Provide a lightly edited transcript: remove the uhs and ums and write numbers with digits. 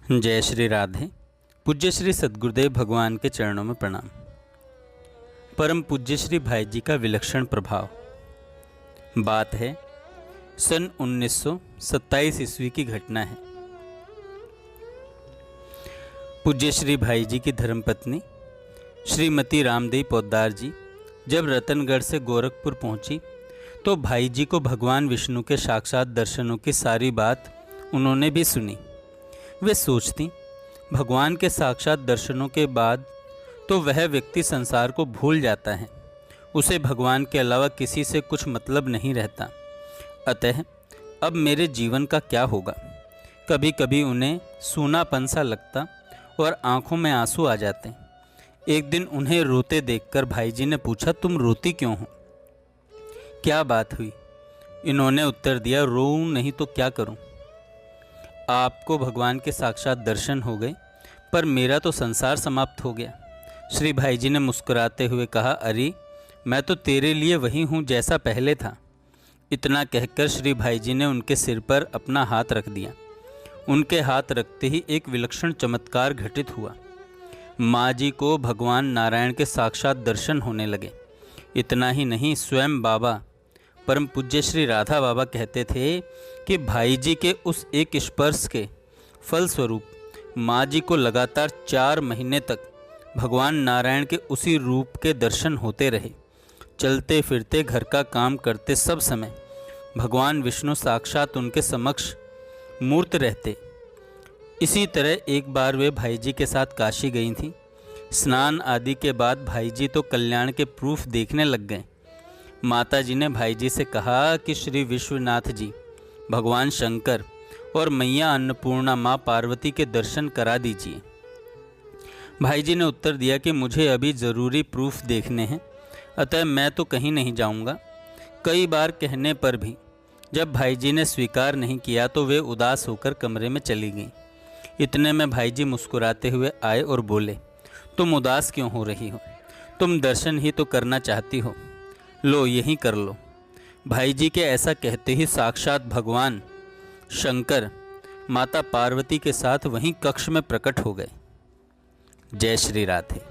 जय श्री राधे। पूज्य श्री सद्गुरुदेव भगवान के चरणों में प्रणाम। परम पूज्य श्री भाई जी का विलक्षण प्रभाव। बात है सन 1927 ईस्वी की घटना है। पूज्य श्री भाई जी की धर्मपत्नी श्रीमती रामदेवी पोद्दार जी जब रतनगढ़ से गोरखपुर पहुंची तो भाई जी को भगवान विष्णु के साक्षात दर्शनों की सारी बात उन्होंने भी सुनी। वे सोचती भगवान के साक्षात दर्शनों के बाद तो वह व्यक्ति संसार को भूल जाता है, उसे भगवान के अलावा किसी से कुछ मतलब नहीं रहता। अतः अब मेरे जीवन का क्या होगा। कभी कभी उन्हें सूनापन सा लगता और आंखों में आंसू आ जाते। एक दिन उन्हें रोते देखकर भाई जी ने पूछा, तुम रोती क्यों हो, क्या बात हुई। इन्होंने उत्तर दिया, रोऊं नहीं तो क्या करूं। आपको भगवान के साक्षात दर्शन हो गए पर मेरा तो संसार समाप्त हो गया। श्री भाई जी ने मुस्कुराते हुए कहा, अरे मैं तो तेरे लिए वही हूँ जैसा पहले था। इतना कहकर श्री भाई जी ने उनके सिर पर अपना हाथ रख दिया। उनके हाथ रखते ही एक विलक्षण चमत्कार घटित हुआ। माँ जी को भगवान नारायण के साक्षात दर्शन होने लगे। इतना ही नहीं, स्वयं बाबा परम पूज्य श्री राधा बाबा कहते थे कि भाई जी के उस एक स्पर्श के फलस्वरूप माँ जी को लगातार 4 महीने तक भगवान नारायण के उसी रूप के दर्शन होते रहे। चलते फिरते, घर का काम करते सब समय भगवान विष्णु साक्षात उनके समक्ष मूर्त रहते। इसी तरह एक बार वे भाई जी के साथ काशी गई थीं। स्नान आदि के बाद भाई जी तो कल्याण के प्रूफ देखने लग गए। माता जी ने भाई जी से कहा कि श्री विश्वनाथ जी, भगवान शंकर और मैया अन्नपूर्णा माँ पार्वती के दर्शन करा दीजिए। भाई जी ने उत्तर दिया कि मुझे अभी ज़रूरी प्रूफ देखने हैं, अतः मैं तो कहीं नहीं जाऊंगा। कई बार कहने पर भी जब भाई जी ने स्वीकार नहीं किया तो वे उदास होकर कमरे में चली गईं। इतने में भाई जी मुस्कुराते हुए आए और बोले, तुम उदास क्यों हो रही हो, तुम दर्शन ही तो करना चाहती हो, लो यही कर लो। भाई जी के ऐसा कहते ही साक्षात भगवान शंकर माता पार्वती के साथ वहीं कक्ष में प्रकट हो गए। जय श्री राधे।